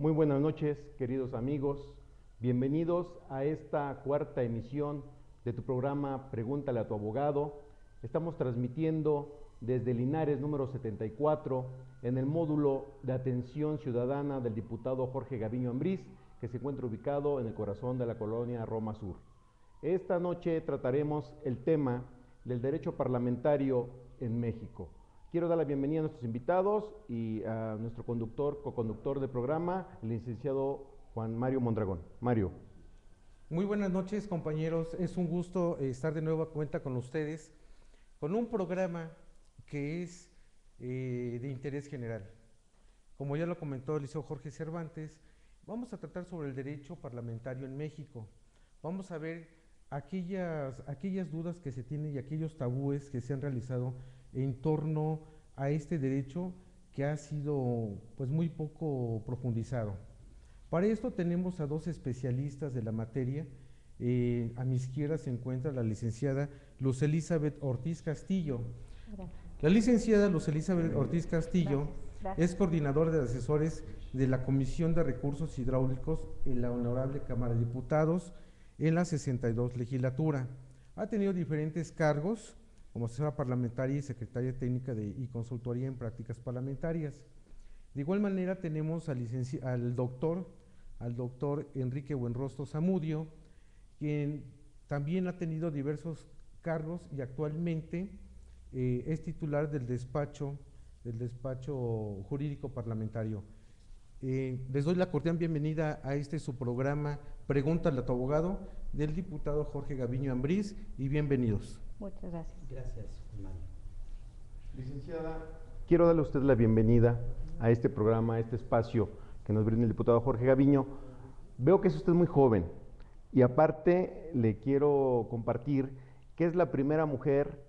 Muy buenas noches, queridos amigos. Bienvenidos a esta cuarta emisión de tu programa Pregúntale a tu abogado. Estamos transmitiendo desde Linares número 74 en el módulo de atención ciudadana del diputado Jorge Gaviño Ambriz, que se encuentra ubicado en el corazón de la colonia Roma Sur. Esta noche trataremos el tema del derecho parlamentario en México. Quiero dar la bienvenida a nuestros invitados y a nuestro conductor, coconductor del programa, el licenciado Juan Mario Mondragón. Mario. Muy buenas noches, compañeros. Es un gusto estar de nuevo a cuenta con ustedes con un programa que es de interés general. Como ya lo comentó el licenciado Jorge Cervantes, vamos a tratar sobre el derecho parlamentario en México. Vamos a ver aquellas dudas que se tienen y aquellos tabúes que se han realizado en torno a este derecho que ha sido pues muy poco profundizado. Para esto tenemos a dos especialistas de la materia. A mi izquierda se encuentra la licenciada Luz Elizabeth Ortiz Castillo. Gracias. La licenciada Luz Elizabeth Ortiz Castillo Gracias. es coordinadora de asesores de la Comisión de Recursos Hidráulicos en la Honorable Cámara de Diputados en la 62 legislatura. Ha tenido diferentes cargos como asesora parlamentaria y secretaria técnica y consultoría en prácticas parlamentarias. De igual manera tenemos al doctor Enrique Buenrostro Zamudio, quien también ha tenido diversos cargos y actualmente es titular del despacho jurídico parlamentario. Les doy la cordial bienvenida a su programa Pregúntale a tu abogado del diputado Jorge Gaviño Ambriz y bienvenidos. Muchas gracias. Gracias, Mario. Licenciada, quiero darle a usted la bienvenida a este programa, a este espacio que nos brinda el diputado Jorge Gaviño. Veo que es usted muy joven y aparte le quiero compartir que es la primera mujer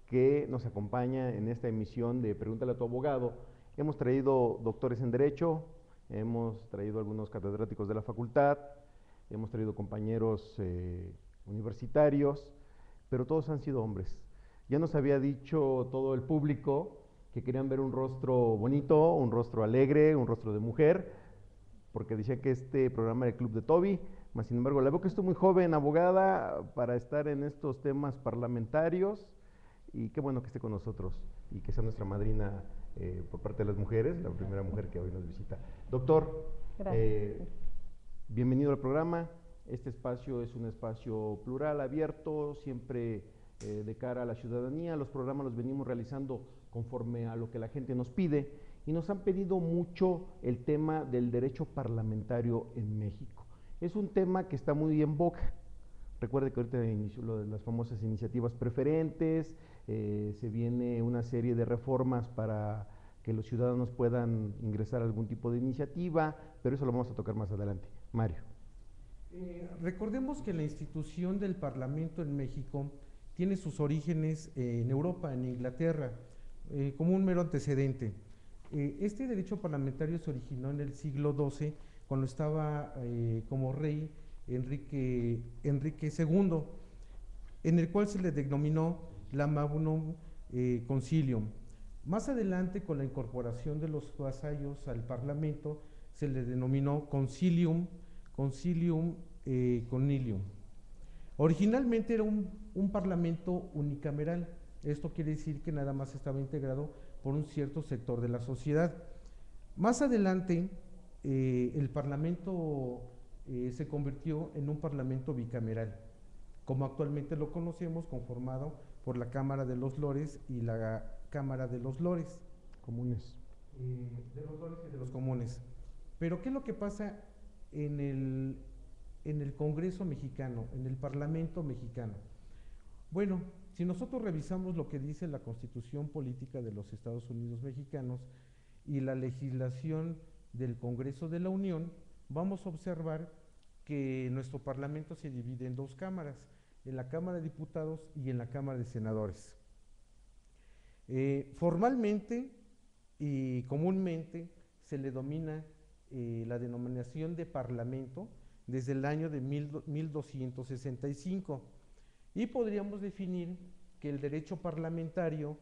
que nos acompaña en esta emisión de Pregúntale a tu abogado. Hemos traído doctores en Derecho, hemos traído algunos catedráticos de la facultad, hemos traído compañeros universitarios, pero todos han sido hombres. Ya nos había dicho todo el público que querían ver un rostro bonito, un rostro alegre, un rostro de mujer, porque decía que este programa era el Club de Toby, mas sin embargo la veo que estoy muy joven, abogada, para estar en estos temas parlamentarios, y qué bueno que esté con nosotros y que sea nuestra madrina por parte de las mujeres, la primera mujer que hoy nos visita. Doctor, bienvenido al programa. Este espacio es un espacio plural, abierto, siempre de cara a la ciudadanía. Los programas los venimos realizando conforme a lo que la gente nos pide y nos han pedido mucho el tema del derecho parlamentario en México. Es un tema que está muy en boca. Recuerde que ahorita inició lo de las famosas iniciativas preferentes, se viene una serie de reformas para que los ciudadanos puedan ingresar a algún tipo de iniciativa, pero eso lo vamos a tocar más adelante. Mario. Recordemos que la institución del Parlamento en México tiene sus orígenes en Europa, en Inglaterra, como un mero antecedente. Este derecho parlamentario se originó en el siglo XII, cuando estaba como rey Enrique II, en el cual se le denominó la Magnum Concilium. Más adelante, con la incorporación de los vasallos al Parlamento, se le denominó Concilium Conilium. Originalmente era un parlamento unicameral. Esto quiere decir que nada más estaba integrado por un cierto sector de la sociedad. Más adelante, el parlamento se convirtió en un parlamento bicameral, como actualmente lo conocemos, conformado por la Cámara de los Lores y la Cámara de los Lores. Comunes. De los Lores y de los Comunes. Pero ¿qué es lo que pasa en el Congreso mexicano, en el Parlamento mexicano? Bueno, si nosotros revisamos lo que dice la Constitución Política de los Estados Unidos Mexicanos y la legislación del Congreso de la Unión, vamos a observar que nuestro Parlamento se divide en dos cámaras, en la Cámara de Diputados y en la Cámara de Senadores. Formalmente y comúnmente se le domina la denominación de Parlamento desde el año de 1265 y podríamos definir que el derecho parlamentario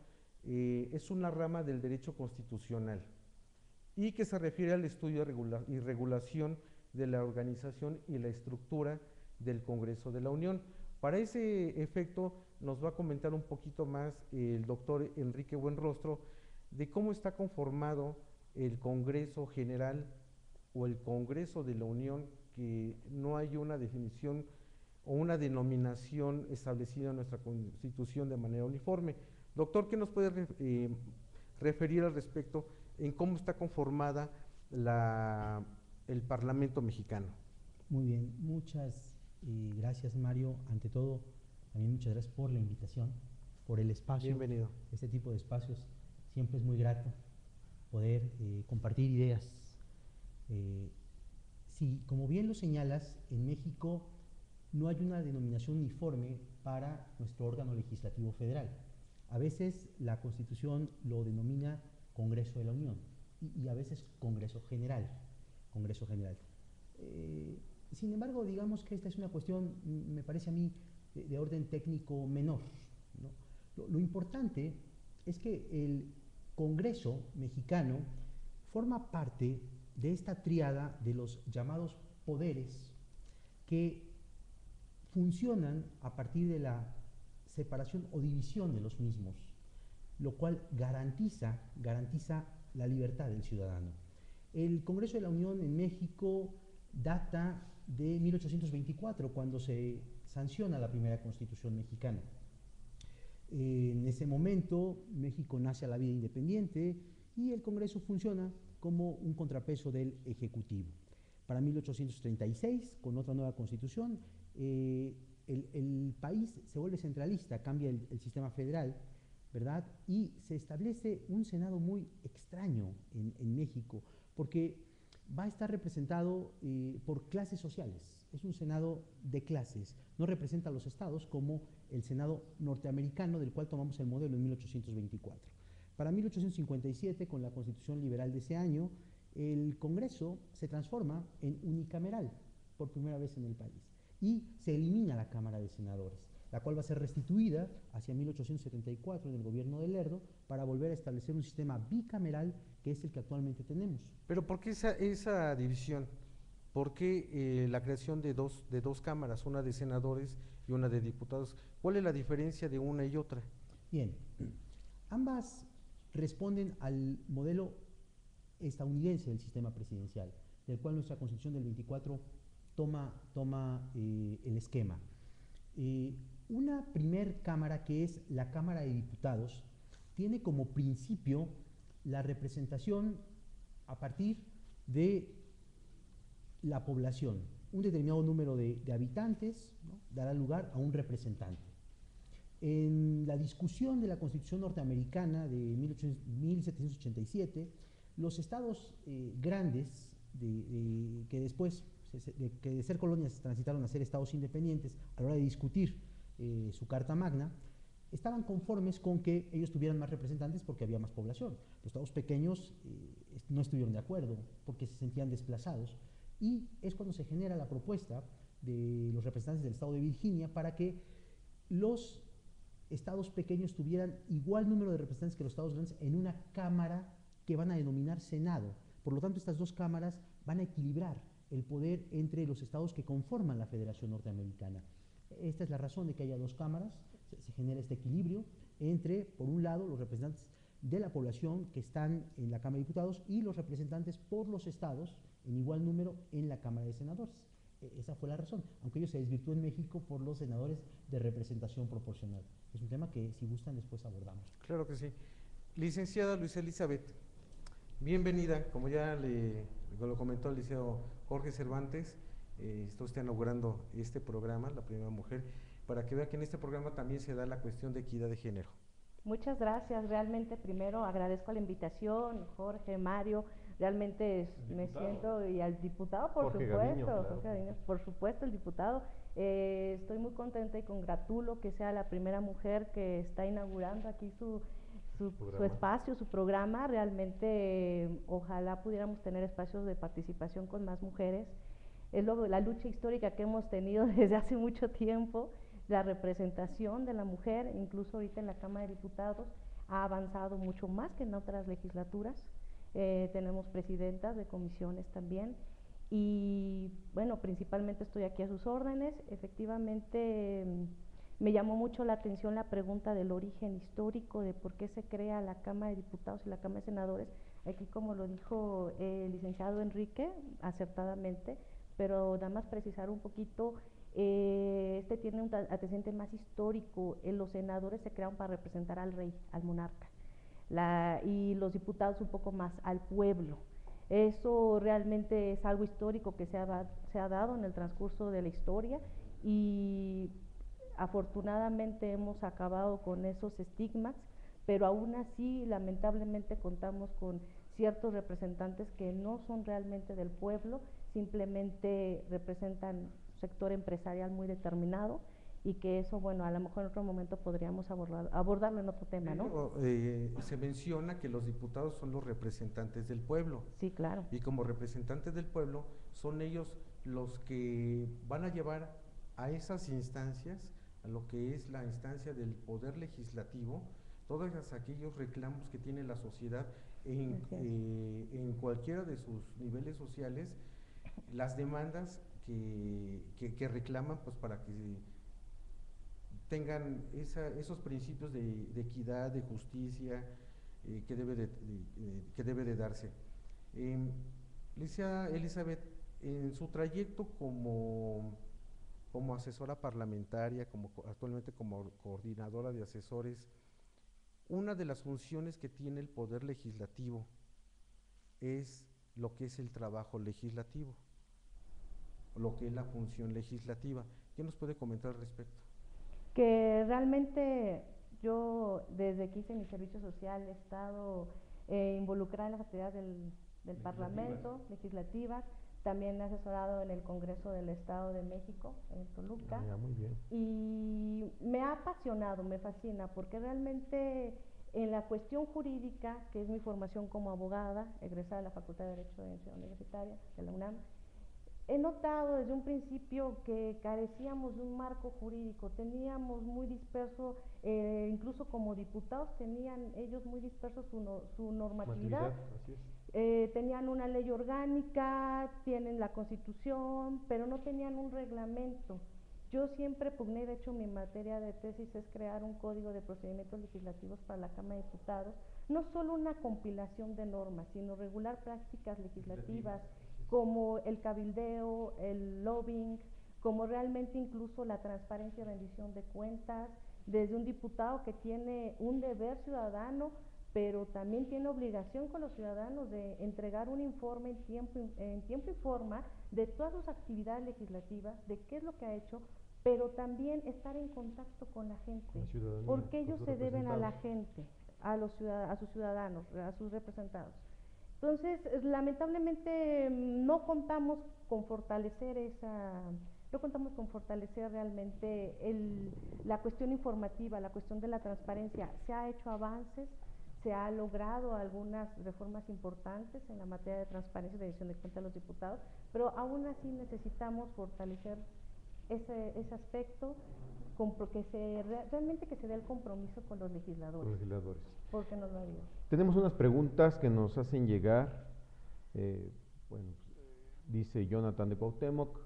es una rama del derecho constitucional. y que se refiere al estudio y regulación de la organización y la estructura del Congreso de la Unión. Para ese efecto nos va a comentar un poquito más el doctor Enrique Buenrostro de cómo está conformado el Congreso General o el Congreso de la Unión, que no hay una definición o una denominación establecida en nuestra Constitución de manera uniforme. Doctor, ¿qué nos puede referir al respecto en cómo está conformada el Parlamento mexicano? Muy bien, muchas gracias, Mario. Ante todo, también muchas gracias por la invitación, por el espacio. Bienvenido. Este tipo de espacios siempre es muy grato poder compartir ideas. Sí, como bien lo señalas, en México no hay una denominación uniforme para nuestro órgano legislativo federal. A veces la Constitución lo denomina Congreso de la Unión y a veces Congreso General. Congreso General. Sin embargo, digamos que esta es una cuestión, me parece a mí, de orden técnico menor, ¿no? Lo importante es que el Congreso mexicano forma parte de esta tríada de los llamados poderes que funcionan a partir de la separación o división de los mismos, lo cual garantiza la libertad del ciudadano. El Congreso de la Unión en México data de 1824, cuando se sanciona la primera Constitución mexicana. En ese momento, México nace a la vida independiente y el Congreso funciona como un contrapeso del Ejecutivo. Para 1836, con otra nueva Constitución, el país se vuelve centralista, cambia el sistema federal, ¿verdad? Y se establece un Senado muy extraño en México, porque va a estar representado por clases sociales. Es un Senado de clases, no representa a los estados como el Senado norteamericano, del cual tomamos el modelo en 1824. Para 1857, con la Constitución liberal de ese año, el Congreso se transforma en unicameral por primera vez en el país y se elimina la Cámara de Senadores, la cual va a ser restituida hacia 1874 en el gobierno de Lerdo para volver a establecer un sistema bicameral que es el que actualmente tenemos. Pero ¿por qué esa división? ¿Por qué la creación de dos cámaras, una de senadores y una de diputados? ¿Cuál es la diferencia de una y otra? Bien, ambas responden al modelo estadounidense del sistema presidencial, del cual nuestra Constitución del 24 toma el esquema. Una primer cámara, que es la Cámara de Diputados, tiene como principio la representación a partir de la población. Un determinado número de habitantes, ¿no?, dará lugar a un representante. En la discusión de la Constitución norteamericana de 1787, los estados grandes, que después que de ser colonias transitaron a ser estados independientes, a la hora de discutir su Carta Magna, estaban conformes con que ellos tuvieran más representantes porque había más población. Los estados pequeños no estuvieron de acuerdo porque se sentían desplazados, y es cuando se genera la propuesta de los representantes del estado de Virginia para que los estados pequeños tuvieran igual número de representantes que los estados grandes en una cámara que van a denominar Senado. Por lo tanto, estas dos cámaras van a equilibrar el poder entre los estados que conforman la Federación Norteamericana. Esta es la razón de que haya dos cámaras. Se genera este equilibrio entre, por un lado, los representantes de la población que están en la Cámara de Diputados y los representantes por los estados en igual número en la Cámara de Senadores. Esa fue la razón, aunque ello se desvirtuó en México por los senadores de representación proporcional. Es un tema que, si gustan, después abordamos. Claro que sí. Licenciada Luisa Elizabeth, bienvenida. Como ya lo comentó el licenciado Jorge Cervantes, está usted inaugurando este programa, La Primera Mujer, para que vea que en este programa también se da la cuestión de equidad de género. Muchas gracias. Realmente, primero agradezco la invitación, Jorge, Mario. Realmente me siento, y al diputado, por Jorge supuesto, Gaviño, claro. Jorge Gaviño, por supuesto, el diputado. Estoy muy contenta y congratulo que sea la primera mujer que está inaugurando aquí su espacio, su programa. Realmente, ojalá pudiéramos tener espacios de participación con más mujeres. Es la lucha histórica que hemos tenido desde hace mucho tiempo. La representación de la mujer, incluso ahorita en la Cámara de Diputados, ha avanzado mucho más que en otras legislaturas. tenemos presidentas de comisiones también. Y bueno, principalmente estoy aquí a sus órdenes. Efectivamente, me llamó mucho la atención la pregunta del origen histórico de por qué se crea la Cámara de Diputados y la Cámara de Senadores. Aquí, como lo dijo el licenciado Enrique, acertadamente, pero nada más precisar un poquito, este tiene un antecedente más histórico. Los senadores se crearon para representar al rey, al monarca, y los diputados un poco más al pueblo. Eso realmente es algo histórico que se ha dado en el transcurso de la historia, y afortunadamente hemos acabado con esos estigmas, pero aún así lamentablemente contamos con ciertos representantes que no son realmente del pueblo, simplemente representan un sector empresarial muy determinado, y que eso, bueno, a lo mejor en otro momento podríamos abordarlo en otro tema, ¿no? Se menciona que los diputados son los representantes del pueblo. Sí, claro. Y como representantes del pueblo, son ellos los que van a llevar a esas instancias, a lo que es la instancia del poder legislativo, todos aquellos reclamos que tiene la sociedad en cualquiera de sus niveles sociales, las demandas que reclaman, pues para que tengan esos principios de equidad, de justicia, que debe de darse. Licenciada Elizabeth, en su trayecto como asesora parlamentaria, actualmente como coordinadora de asesores, una de las funciones que tiene el Poder Legislativo es lo que es el trabajo legislativo, lo que es la función legislativa. ¿Qué nos puede comentar al respecto? Que realmente yo, desde que hice mi servicio social, he estado involucrada en las actividades del Parlamento, legislativas. También he asesorado en el Congreso del Estado de México, en Toluca. Muy bien. Y me ha apasionado, me fascina, porque realmente en la cuestión jurídica, que es mi formación como abogada, egresada de la Facultad de Derecho de la Ciudad Universitaria de la UNAM, he notado desde un principio que carecíamos de un marco jurídico, teníamos muy disperso, incluso como diputados tenían ellos muy disperso su normatividad. Así es. Tenían una ley orgánica, tienen la Constitución, pero no tenían un reglamento. Yo siempre pugné, de hecho mi materia de tesis es crear un código de procedimientos legislativos para la Cámara de Diputados, no solo una compilación de normas, sino regular prácticas legislativas como el cabildeo, el lobbying, como realmente incluso la transparencia y rendición de cuentas, desde un diputado que tiene un deber ciudadano, pero también tiene obligación con los ciudadanos de entregar un informe en tiempo y forma de todas sus actividades legislativas, de qué es lo que ha hecho, pero también estar en contacto con la gente, porque ellos se deben a la gente, a sus ciudadanos, a sus representados. Entonces, lamentablemente no contamos con fortalecer realmente la cuestión informativa, la cuestión de la transparencia. Se ha hecho avances, se ha logrado algunas reformas importantes en la materia de transparencia y rendición de cuentas de los diputados, pero aún así necesitamos fortalecer ese aspecto, realmente que se dé el compromiso con los legisladores. Porque no lo ha habido. Tenemos unas preguntas que nos hacen llegar. Dice Jonathan de Cuauhtémoc: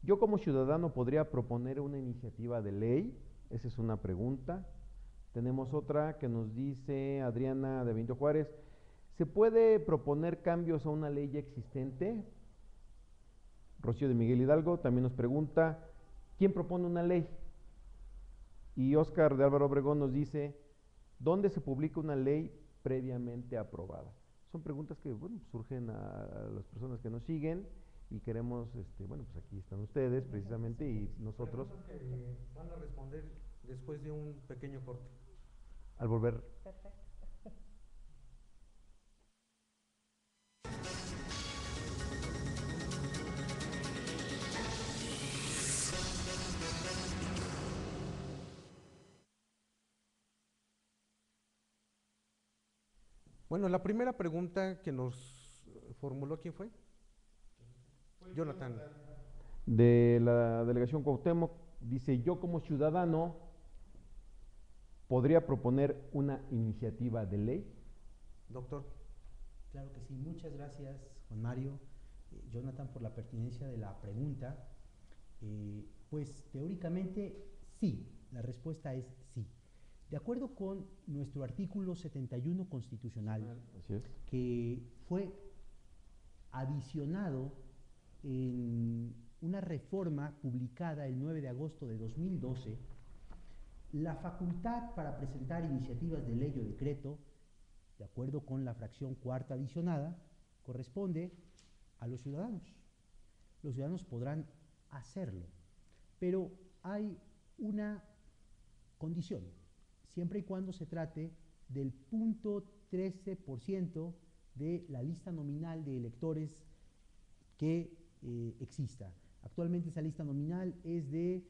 yo como ciudadano podría proponer una iniciativa de ley. Esa es una pregunta. Tenemos otra que nos dice Adriana de Benito Juárez: ¿se puede proponer cambios a una ley ya existente? Rocío de Miguel Hidalgo también nos pregunta: ¿quién propone una ley? Y Óscar de Álvaro Obregón nos dice: ¿dónde se publica una ley previamente aprobada? Son preguntas que surgen a las personas que nos siguen y queremos, pues aquí están ustedes precisamente y nosotros. Preguntas que van a responder después de un pequeño corte. Al volver. Perfecto. Bueno, la primera pregunta que nos formuló, ¿quién fue? Jonathan. De la delegación Cuauhtémoc, dice: yo como ciudadano podría proponer una iniciativa de ley. Doctor, Claro que sí, muchas gracias Juan Mario, Jonathan, por la pertinencia de la pregunta. Pues teóricamente sí, la respuesta es sí. De acuerdo con nuestro artículo 71 constitucional, Así es. que fue adicionado en una reforma publicada el 9 de agosto de 2012, la facultad para presentar iniciativas de ley o decreto, de acuerdo con la fracción cuarta adicionada, corresponde a los ciudadanos. Los ciudadanos podrán hacerlo, pero hay una condición, siempre y cuando se trate del 0.13% de la lista nominal de electores que exista. Actualmente esa lista nominal es de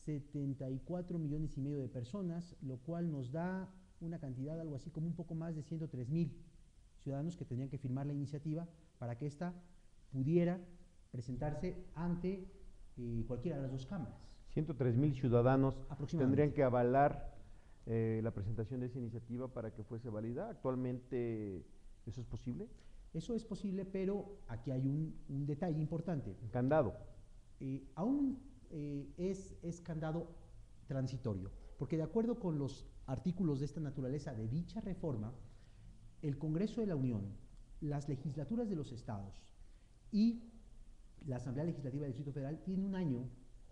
74 millones y medio de personas, lo cual nos da una cantidad algo así como un poco más de 103,000 ciudadanos que tendrían que firmar la iniciativa para que ésta pudiera presentarse ante cualquiera de las dos cámaras. 103,000 ciudadanos tendrían Aproximadamente. que avalar la presentación de esa iniciativa para que fuese válida. ¿Actualmente eso es posible? Eso es posible, pero aquí hay un detalle importante. Un candado. Aún es candado transitorio, porque de acuerdo con los artículos de esta naturaleza de dicha reforma, el Congreso de la Unión, las legislaturas de los estados y la Asamblea Legislativa del Distrito Federal tienen un año,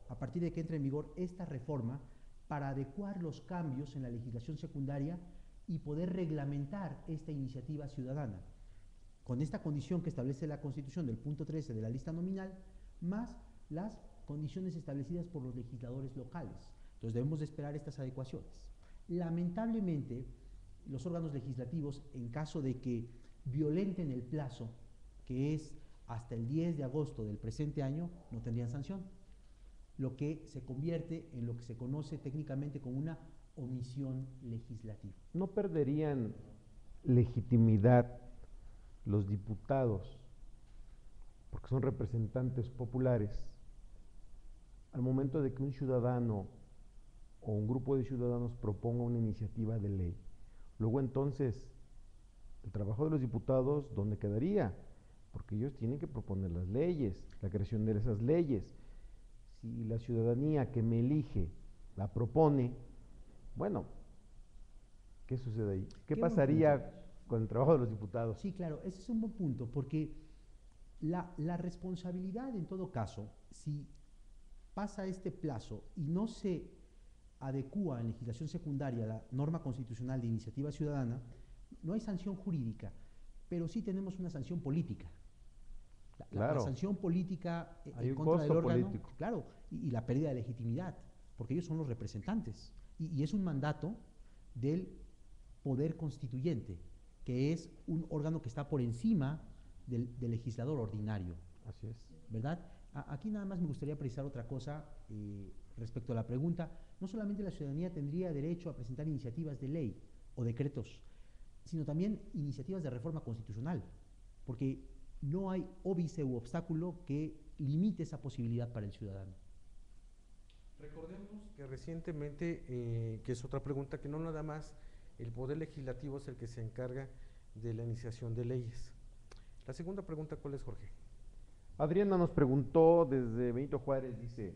a partir de que entre en vigor esta reforma, para adecuar los cambios en la legislación secundaria y poder reglamentar esta iniciativa ciudadana, con esta condición que establece la Constitución del punto 13 de la lista nominal, más las condiciones establecidas por los legisladores locales. Entonces debemos de esperar estas adecuaciones. Lamentablemente, los órganos legislativos, en caso de que violenten el plazo, que es hasta el 10 de agosto del presente año, no tendrían sanción, lo que se convierte en lo que se conoce técnicamente como una omisión legislativa. ¿No perderían legitimidad los diputados, porque son representantes populares, al momento de que un ciudadano o un grupo de ciudadanos proponga una iniciativa de ley? Luego entonces, el trabajo de los diputados, ¿dónde quedaría? Porque ellos tienen que proponer las leyes, la creación de esas leyes. Si la ciudadanía que me elige la propone, bueno, ¿qué sucede ahí? ¿Qué pasaría con el trabajo de los diputados? Sí, claro, ese es un buen punto, porque la responsabilidad, en todo caso, si pasa este plazo y no se adecúa en legislación secundaria la norma constitucional de iniciativa ciudadana, no hay sanción jurídica, pero sí tenemos una sanción política. La sanción política hay en un contra del costo órgano, político. claro, y la pérdida de legitimidad, porque ellos son los representantes, y es un mandato del poder constituyente, que es un órgano que está por encima del legislador ordinario. Así es. ¿Verdad? Aquí nada más me gustaría precisar otra cosa respecto a la pregunta. No solamente la ciudadanía tendría derecho a presentar iniciativas de ley o decretos, sino también iniciativas de reforma constitucional, porque no hay óbice u obstáculo que limite esa posibilidad para el ciudadano. Recordemos que recientemente, que es otra pregunta, que no nada más el Poder Legislativo es el que se encarga de la iniciación de leyes. La segunda pregunta, ¿cuál es, Jorge? Adriana nos preguntó desde Benito Juárez, dice,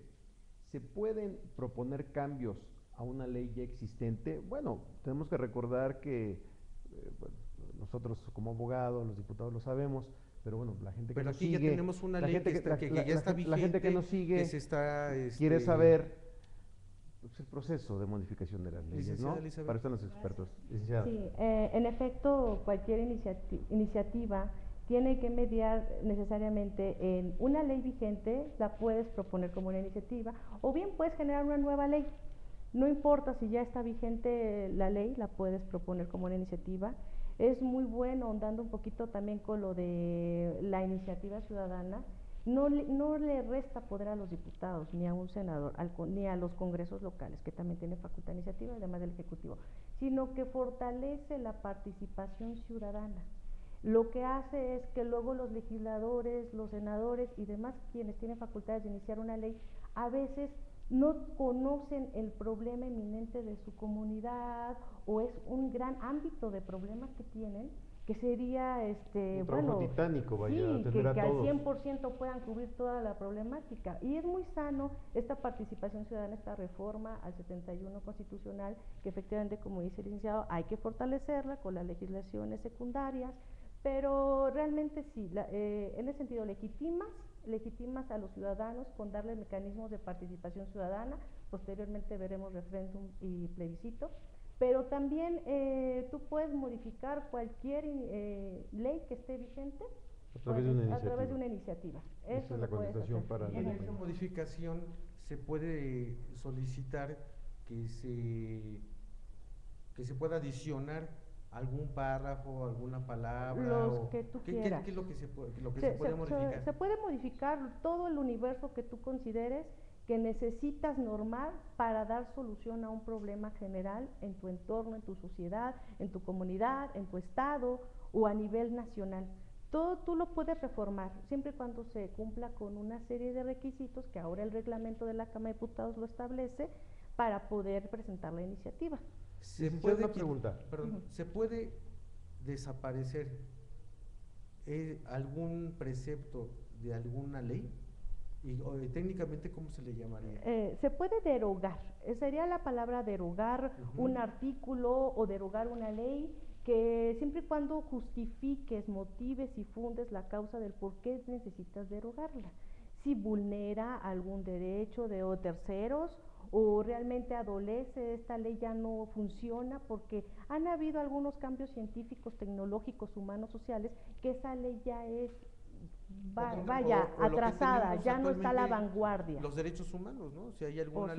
¿se pueden proponer cambios a una ley ya existente? Bueno, tenemos que recordar que bueno, nosotros como abogados, los diputados lo sabemos, pero bueno, la gente que nos sigue… Pero aquí ya tenemos una ley que ya está vigente, la gente que nos sigue que se está… quiere saber pues, el proceso de modificación de las leyes, Licenciada ¿no? Elizabeth. Para eso los expertos. Licenciada. Sí, en efecto, cualquier iniciativa tiene que mediar necesariamente en una ley vigente, la puedes proponer como una iniciativa, o bien puedes generar una nueva ley. No importa si ya está vigente la ley, la puedes proponer como una iniciativa. Es muy bueno, ahondando un poquito también con lo de la iniciativa ciudadana, no le resta poder a los diputados, ni a un senador, ni a los congresos locales, que también tienen facultad de iniciativa, además del Ejecutivo, sino que fortalece la participación ciudadana. Lo que hace es que luego los legisladores, los senadores y demás quienes tienen facultades de iniciar una ley, a veces no conocen el problema eminente de su comunidad o es un gran ámbito de problemas que tienen que sería, un trabajo titánico, vaya, sí, atender a que al todos. 100% puedan cubrir toda la problemática. Y es muy sano esta participación ciudadana, esta reforma al 71 constitucional, que efectivamente, como dice el licenciado, hay que fortalecerla con las legislaciones secundarias, pero realmente sí, en ese sentido legitimas a los ciudadanos con darle mecanismos de participación ciudadana. Posteriormente veremos referéndum y plebiscito, pero también tú puedes modificar cualquier ley que esté vigente a través de una iniciativa. A través de una iniciativa. Esa es la contestación para Y en esa modificación se puede solicitar que se pueda adicionar algún párrafo, alguna palabra, los que tú quieras. ¿Qué es lo que se puede modificar? Se puede modificar todo el universo que tú consideres que necesitas normar para dar solución a un problema general en tu entorno, en tu sociedad, en tu comunidad, en tu estado o a nivel nacional. Todo tú lo puedes reformar, siempre y cuando se cumpla con una serie de requisitos que ahora el reglamento de la Cámara de Diputados lo establece para poder presentar la iniciativa. ¿Se puede desaparecer algún precepto de alguna ley? Y técnicamente, ¿cómo se le llamaría? Se puede derogar, sería la palabra derogar un artículo o derogar una ley, que siempre y cuando justifiques, motives y fundes la causa del por qué necesitas derogarla. Si vulnera algún derecho de terceros o realmente adolece, esta ley ya no funciona porque han habido algunos cambios científicos, tecnológicos, humanos, sociales, que esa ley ya es atrasada, ya no está a la vanguardia. Los derechos humanos, ¿no? Si hay algún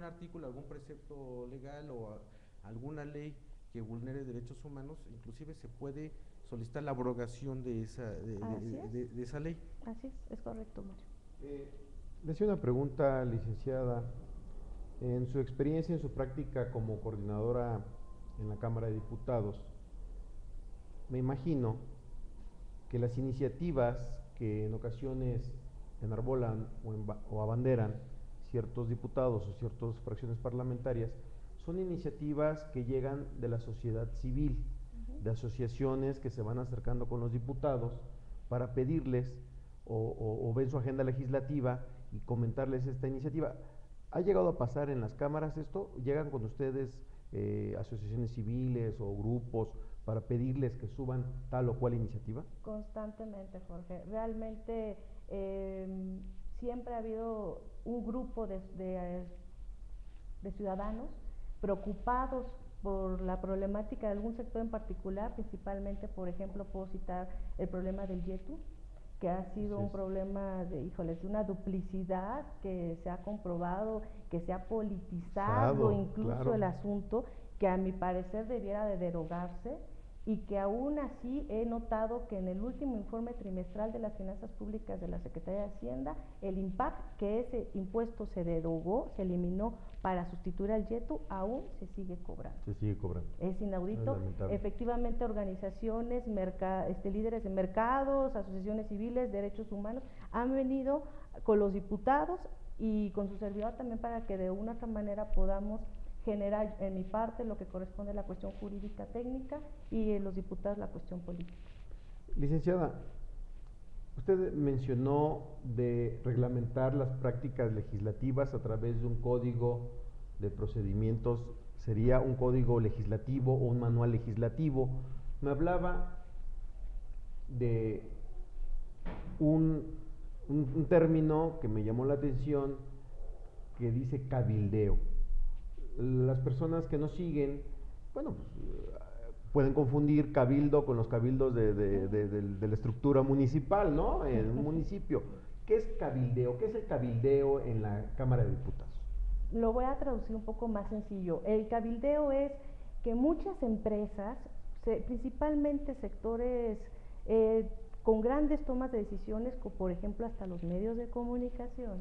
artículo, algún precepto legal o alguna ley que vulnere derechos humanos, inclusive se puede solicitar la abrogación de esa ley. Así es correcto, Mario. Le hacía una pregunta, licenciada. En su experiencia, en su práctica como coordinadora en la Cámara de Diputados, me imagino que las iniciativas que en ocasiones enarbolan o abanderan ciertos diputados o ciertas fracciones parlamentarias son iniciativas que llegan de la sociedad civil, de asociaciones que se van acercando con los diputados para pedirles o ven su agenda legislativa y comentarles esta iniciativa. ¿Ha llegado a pasar en las cámaras esto? ¿Llegan con ustedes asociaciones civiles o grupos para pedirles que suban tal o cual iniciativa? Constantemente, Jorge. Realmente siempre ha habido un grupo de ciudadanos preocupados por la problemática de algún sector en particular, principalmente, por ejemplo, puedo citar el problema del YETU, que ha sido un problema de una duplicidad que se ha comprobado, que se ha politizado incluso el asunto, que a mi parecer debiera de derogarse, y que aún así he notado que en el último informe trimestral de las finanzas públicas de la Secretaría de Hacienda, el IMPAC, que ese impuesto se derogó, se eliminó para sustituir al YETU, aún se sigue cobrando. Se sigue cobrando. Es inaudito. Efectivamente, organizaciones, líderes de mercados, asociaciones civiles, derechos humanos, han venido con los diputados y con su servidor también para que de una u otra manera podamos generar en mi parte lo que corresponde a la cuestión jurídica técnica y en los diputados la cuestión política. Licenciada, usted mencionó de reglamentar las prácticas legislativas a través de un código de procedimientos, sería un código legislativo o un manual legislativo. Me hablaba de un término que me llamó la atención, que dice cabildeo. Las personas que nos siguen, bueno, pues, pueden confundir cabildo con los cabildos de la estructura municipal, ¿no? En un municipio. ¿Qué es cabildeo? ¿Qué es el cabildeo en la Cámara de Diputados? Lo voy a traducir un poco más sencillo. El cabildeo es que muchas empresas, principalmente sectores con grandes tomas de decisiones, como por ejemplo hasta los medios de comunicación,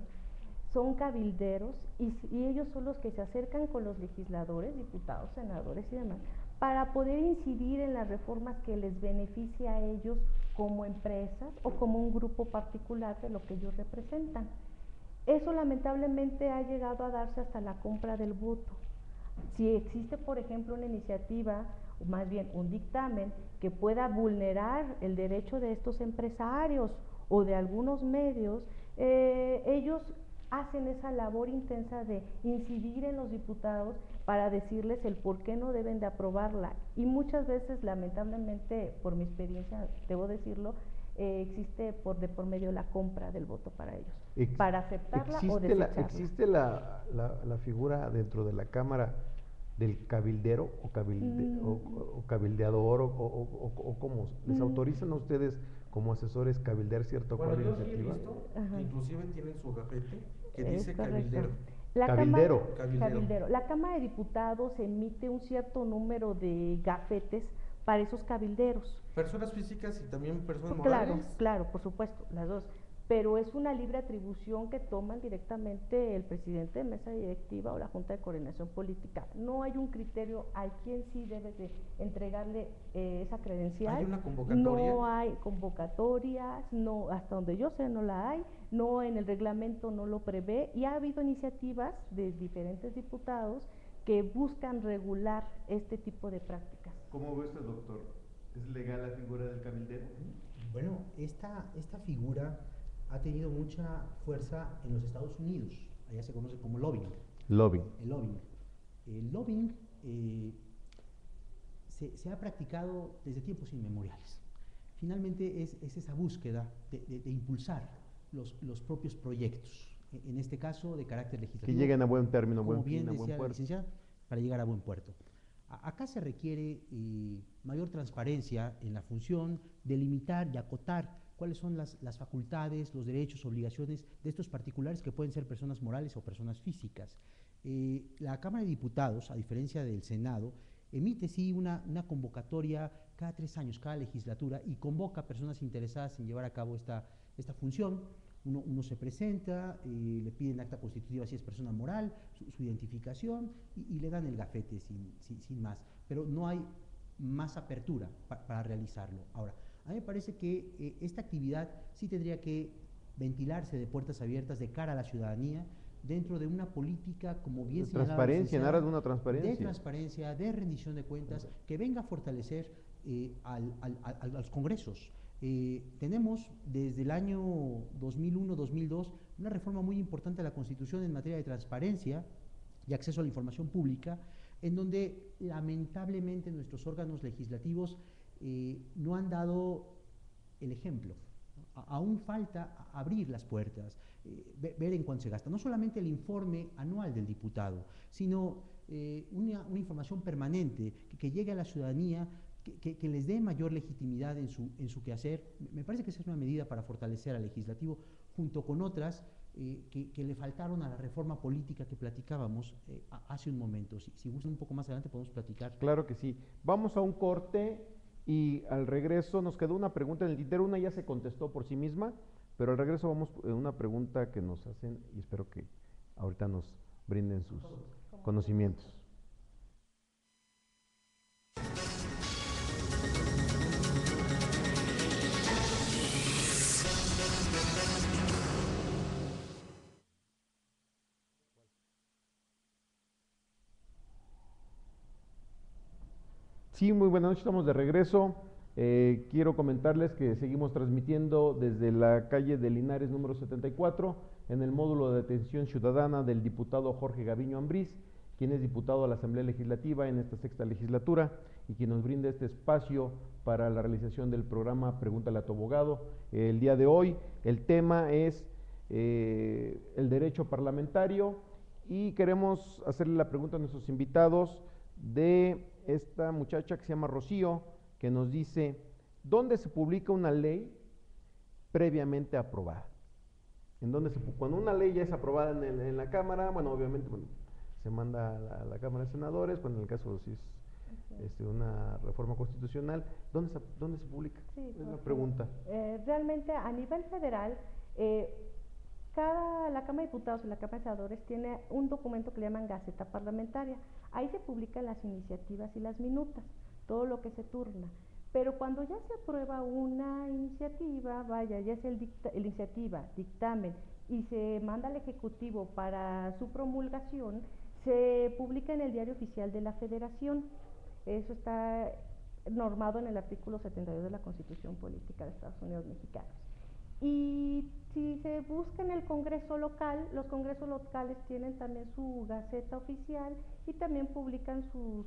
son cabilderos y ellos son los que se acercan con los legisladores, diputados, senadores y demás, para poder incidir en las reformas que les beneficie a ellos como empresas o como un grupo particular de lo que ellos representan. Eso lamentablemente ha llegado a darse hasta la compra del voto. Si existe, por ejemplo, una iniciativa o más bien un dictamen que pueda vulnerar el derecho de estos empresarios o de algunos medios, ellos hacen esa labor intensa de incidir en los diputados para decirles el por qué no deben de aprobarla. Y muchas veces, lamentablemente, por mi experiencia, debo decirlo, existe de por medio la compra del voto para ellos, para aceptarla o desecharla. ¿Existe la figura dentro de la Cámara del cabildero o cabildeador o cómo? ¿Les autorizan a ustedes como asesores cabildear cierta o cual iniciativa? Yo sí he visto que inclusive tienen su gafete que dice cabildero. Cabildero. La Cámara de Diputados emite un cierto número de gafetes para esos cabilderos. Personas físicas y también personas morales. Claro, por supuesto, las dos. Pero es una libre atribución que toman directamente el presidente de mesa directiva o la Junta de Coordinación Política. No hay un criterio a quién sí debe de entregarle esa credencial. ¿Hay una convocatoria? No hay convocatorias, no, hasta donde yo sé no la hay, no, en el reglamento no lo prevé, y ha habido iniciativas de diferentes diputados que buscan regular este tipo de prácticas. ¿Cómo ve usted, doctor? ¿Es legal la figura del cabildero? Bueno, esta figura ha tenido mucha fuerza en los Estados Unidos. Allá se conoce como lobbying. El lobbying. El lobbying se ha practicado desde tiempos inmemoriales. Finalmente es esa búsqueda de impulsar los propios proyectos, en este caso de carácter legislativo. Que lleguen a buen término, como bien decía la licenciada, para llegar a buen puerto. Acá se requiere mayor transparencia en la función, delimitar y acotar cuáles son las facultades, los derechos, obligaciones de estos particulares que pueden ser personas morales o personas físicas. La Cámara de Diputados, a diferencia del Senado, emite sí una convocatoria cada 3 años, cada legislatura, y convoca a personas interesadas en llevar a cabo esta función. Uno se presenta, le piden acta constitutiva si es persona moral, su identificación, y le dan el gafete sin más. Pero no hay más apertura para realizarlo. Ahora, a mí me parece que esta actividad sí tendría que ventilarse de puertas abiertas de cara a la ciudadanía, dentro de una política, como bien señalaba, transparencia, en aras de una transparencia. De transparencia, de rendición de cuentas, que venga a fortalecer a los congresos. Tenemos desde el año 2001-2002 una reforma muy importante a la Constitución en materia de transparencia y acceso a la información pública, en donde lamentablemente nuestros órganos legislativos no han dado el ejemplo. Aún falta abrir las puertas, ver en cuánto se gasta. No solamente el informe anual del diputado, sino una información permanente que llegue a la ciudadanía, que les dé mayor legitimidad en su quehacer. Me parece que esa es una medida para fortalecer al legislativo, junto con otras que le faltaron a la reforma política que platicábamos hace un momento. Si gustan un poco más adelante podemos platicar. Claro que sí. Vamos a un corte y al regreso nos quedó una pregunta en el tintero. Una ya se contestó por sí misma, pero al regreso vamos a una pregunta que nos hacen y espero que ahorita nos brinden sus conocimientos. Sí, muy buenas noches, estamos de regreso. Quiero comentarles que seguimos transmitiendo desde la calle de Linares número 74 en el módulo de atención ciudadana del diputado Jorge Gaviño Ambriz, quien es diputado a la Asamblea Legislativa en esta 6ª legislatura y quien nos brinda este espacio para la realización del programa Pregúntale a tu abogado. El día de hoy el tema es el derecho parlamentario y queremos hacerle la pregunta a nuestros invitados de esta muchacha que se llama Rocío, que nos dice, ¿dónde se publica una ley previamente aprobada? Cuando una ley ya es aprobada en la Cámara, bueno, obviamente se manda a la Cámara de Senadores, bueno, en el caso si es una reforma constitucional, ¿dónde se publica? Sí, es la pregunta. Realmente a nivel federal, la Cámara de Diputados y la Cámara de Senadores tiene un documento que le llaman Gaceta Parlamentaria. Ahí se publican las iniciativas y las minutas, todo lo que se turna. Pero cuando ya se aprueba una iniciativa, ya es iniciativa, dictamen, y se manda al Ejecutivo para su promulgación, se publica en el Diario Oficial de la Federación. Eso está normado en el artículo 72 de la Constitución Política de Estados Unidos Mexicanos. Y si se busca en el Congreso local, los congresos locales tienen también su gaceta oficial y también publican sus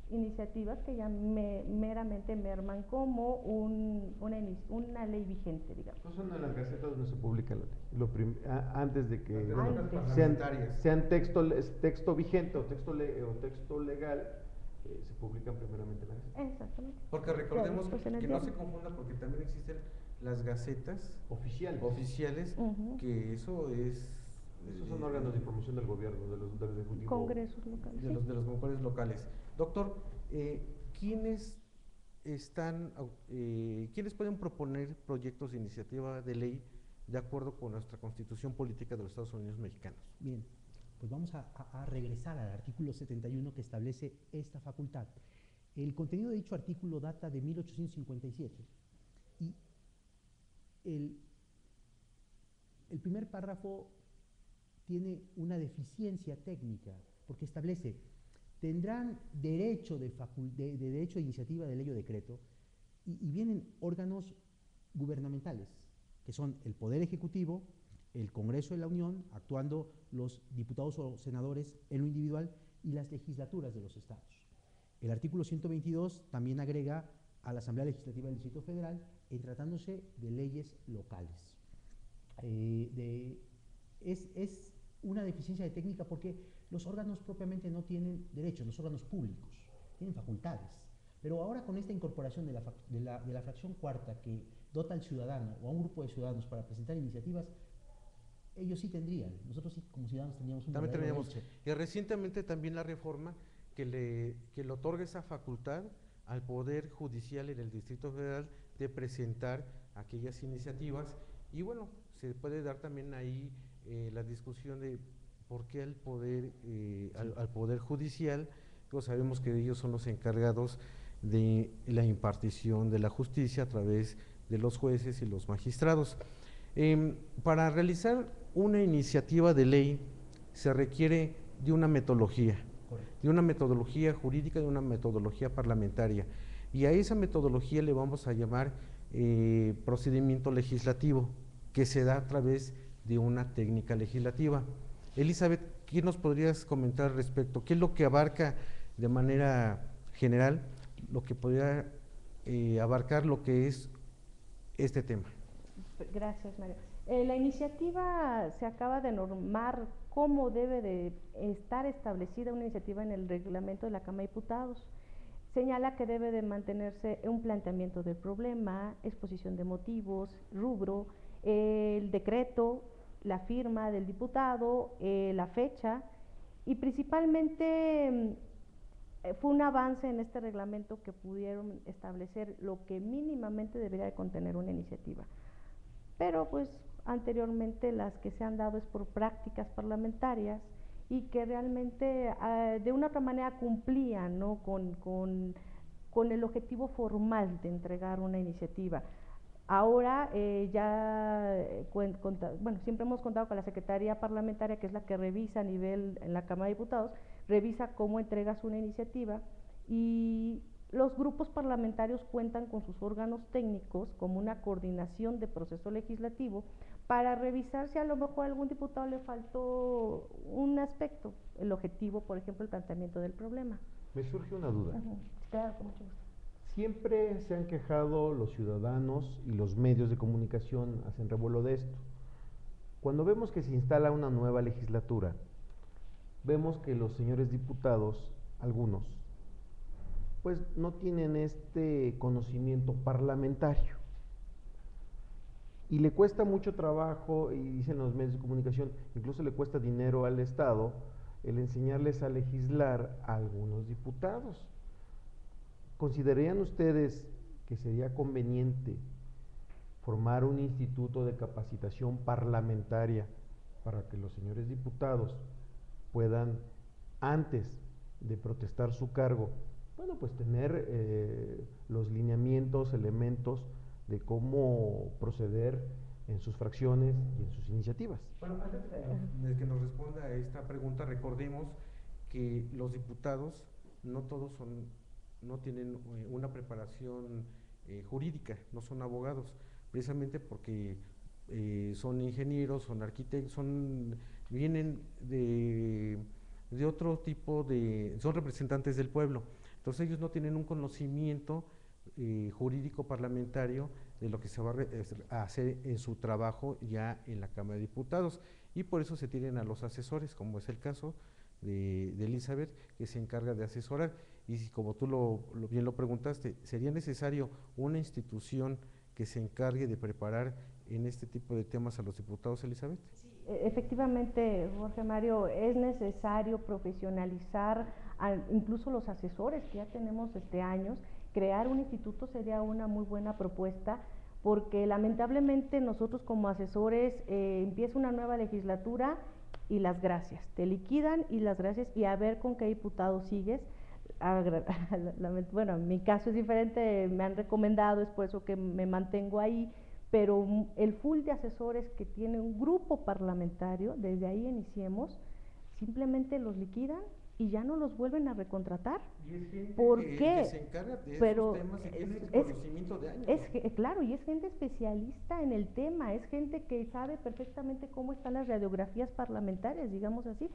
iniciativas que ya meramente merman como una ley vigente, digamos. No son en las gacetas donde se publica la ley, antes de que Antes. sean texto vigente o texto legal, se publican primeramente en la gaceta. Exactamente. Porque recordemos Pues que no se confunda, porque también existen las gacetas oficiales, que eso es... Esos son órganos de información del gobierno, del Ejecutivo. Congresos locales. De los congresos locales. Doctor, ¿quiénes pueden proponer proyectos de iniciativa de ley de acuerdo con nuestra Constitución Política de los Estados Unidos Mexicanos? Bien, pues vamos a regresar al artículo 71 que establece esta facultad. El contenido de dicho artículo data de 1857 y el primer párrafo tiene una deficiencia técnica porque establece: tendrán derecho de iniciativa de ley o decreto, y vienen órganos gubernamentales, que son el Poder Ejecutivo, el Congreso de la Unión, actuando los diputados o senadores en lo individual, y las legislaturas de los estados. El artículo 122 también agrega a la Asamblea Legislativa del Distrito Federal en tratándose de leyes locales. Es una deficiencia de técnica porque los órganos propiamente no tienen derechos, los órganos públicos tienen facultades, pero ahora con esta incorporación de la fracción cuarta que dota al ciudadano o a un grupo de ciudadanos para presentar iniciativas, ellos sí tendrían, nosotros sí como ciudadanos tendríamos un verdadero derecho. Y recientemente también la reforma que le otorga esa facultad al Poder Judicial en el Distrito Federal de presentar aquellas iniciativas, y bueno, se puede dar también ahí la discusión de por qué al Poder Judicial, pues sabemos que ellos son los encargados de la impartición de la justicia a través de los jueces y los magistrados. Para realizar una iniciativa de ley se requiere de una metodología, de una metodología jurídica, de una metodología parlamentaria, y a esa metodología le vamos a llamar procedimiento legislativo, que se da a través de una técnica legislativa. Elizabeth, ¿qué nos podrías comentar al respecto? ¿Qué es lo que abarca de manera general, lo que podría abarcar lo que es este tema? Gracias, Mario. La iniciativa se acaba de normar cómo debe de estar establecida una iniciativa en el reglamento de la Cámara de Diputados. Señala que debe de mantenerse un planteamiento del problema, exposición de motivos, rubro, el decreto, la firma del diputado, la fecha, y principalmente fue un avance en este reglamento que pudieron establecer lo que mínimamente debería de contener una iniciativa. Pero pues anteriormente las que se han dado es por prácticas parlamentarias y que realmente de una otra manera cumplían, ¿no?, con el objetivo formal de entregar una iniciativa. Ahora siempre hemos contado con la Secretaría Parlamentaria, que es la que revisa a nivel en la Cámara de Diputados, revisa cómo entregas una iniciativa, y los grupos parlamentarios cuentan con sus órganos técnicos como una coordinación de proceso legislativo para revisar si a lo mejor a algún diputado le faltó un aspecto, el objetivo, por ejemplo, el planteamiento del problema. Me surge una duda. Claro, con mucho gusto. Siempre se han quejado los ciudadanos y los medios de comunicación hacen revuelo de esto. Cuando vemos que se instala una nueva legislatura, vemos que los señores diputados, algunos, pues no tienen este conocimiento parlamentario. Y le cuesta mucho trabajo, y dicen los medios de comunicación, incluso le cuesta dinero al Estado el enseñarles a legislar a algunos diputados. ¿Considerarían ustedes que sería conveniente formar un instituto de capacitación parlamentaria para que los señores diputados puedan, antes de protestar su cargo, bueno, pues tener los lineamientos, elementos de cómo proceder en sus fracciones y en sus iniciativas? Bueno, antes de que nos responda a esta pregunta, recordemos que los diputados no todos no tienen una preparación jurídica, no son abogados, precisamente porque son ingenieros, son arquitectos, vienen de otro tipo son representantes del pueblo, entonces ellos no tienen un conocimiento jurídico parlamentario de lo que se va a hacer en su trabajo ya en la Cámara de Diputados, y por eso se tienen a los asesores, como es el caso de Elizabeth, que se encarga de asesorar. Y como tú bien lo preguntaste, ¿sería necesario una institución que se encargue de preparar en este tipo de temas a los diputados, Elizabeth? Sí, efectivamente, Jorge Mario, es necesario profesionalizar incluso los asesores que ya tenemos años. Crear un instituto sería una muy buena propuesta, porque lamentablemente nosotros como asesores empieza una nueva legislatura y las gracias, te liquidan y las gracias, y a ver con qué diputado sigues. Bueno, en mi caso es diferente, me han recomendado, es por eso que me mantengo ahí, pero el full de asesores que tiene un grupo parlamentario, desde ahí iniciemos, simplemente los liquidan y ya no los vuelven a recontratar. ¿Y es gente ¿Por que qué? se encarga de Pero esos temas y tiene conocimiento de años? Claro, y es gente especialista en el tema, es gente que sabe perfectamente cómo están las radiografías parlamentarias, digamos así.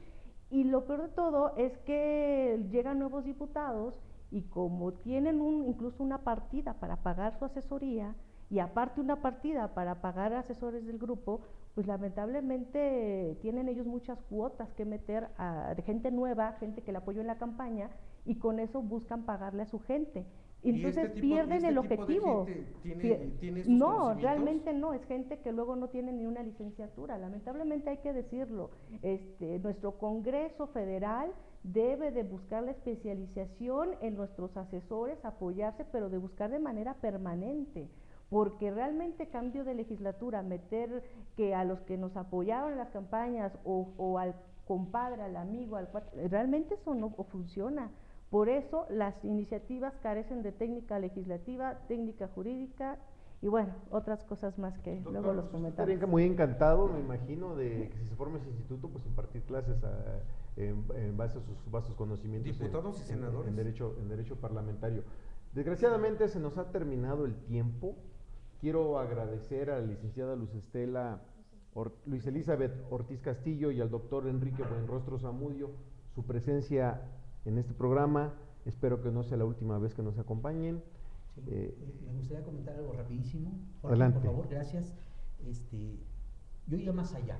Y lo peor de todo es que llegan nuevos diputados y como tienen incluso una partida para pagar su asesoría y aparte una partida para pagar asesores del grupo, pues lamentablemente tienen ellos muchas cuotas que meter de gente nueva, gente que la apoyó en la campaña, y con eso buscan pagarle a su gente. Entonces pierden el objetivo. ¿Tiene esos No, realmente no, es gente que luego no tiene ni una licenciatura, lamentablemente hay que decirlo. Nuestro Congreso Federal debe de buscar la especialización en nuestros asesores, apoyarse, pero de buscar de manera permanente, porque realmente cambio de legislatura, meter que a los que nos apoyaron en las campañas o al compadre, al amigo, realmente eso no funciona. Por eso las iniciativas carecen de técnica legislativa, técnica jurídica y bueno, otras cosas más que Doctor, luego los comentamos. Estaría muy encantado, me imagino, de que si se forma ese instituto, pues impartir clases en base a sus vastos conocimientos. Diputados y senadores. En derecho parlamentario. Desgraciadamente se nos ha terminado el tiempo. Quiero agradecer a la licenciada Luis Elizabeth Ortiz Castillo y al doctor Enrique Buenrostro Zamudio su presencia en este programa. Espero que no sea la última vez que nos acompañen. Sí, me gustaría comentar algo rapidísimo. Jorge, Adelante. por favor, gracias. Yo iría más allá.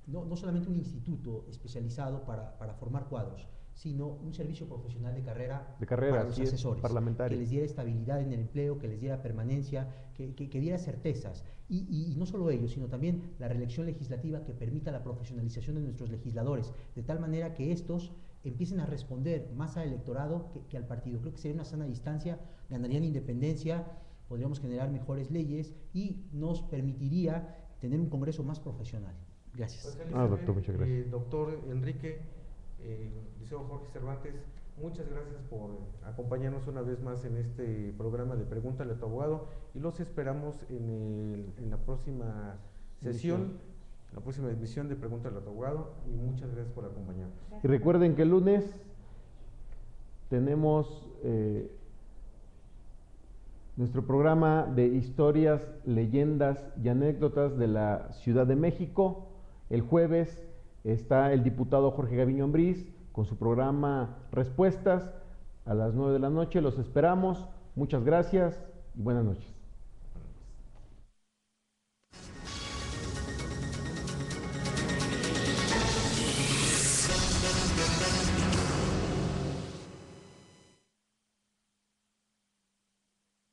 No solamente un instituto especializado para formar cuadros, sino un servicio profesional de carrera para los asesores, parlamentario, que les diera estabilidad en el empleo, que les diera permanencia, que diera certezas. Y no solo ello, sino también la reelección legislativa que permita la profesionalización de nuestros legisladores, de tal manera que estos empiecen a responder más al electorado que al partido. Creo que sería una sana distancia, ganarían independencia, podríamos generar mejores leyes y nos permitiría tener un Congreso más profesional. Gracias. Pues, doctor, muchas gracias. Doctor Enrique, Liceo Jorge Cervantes, muchas gracias por acompañarnos una vez más en este programa de Pregúntale a tu abogado, y los esperamos en la próxima sesión, la próxima emisión de Pregúntale a tu abogado, y muchas gracias por acompañarnos. Gracias. Y recuerden que el lunes tenemos nuestro programa de historias, leyendas y anécdotas de la Ciudad de México. El jueves está el diputado Jorge Gaviño Ambriz con su programa Respuestas a las 9 de la noche. Los esperamos. Muchas gracias y buenas noches.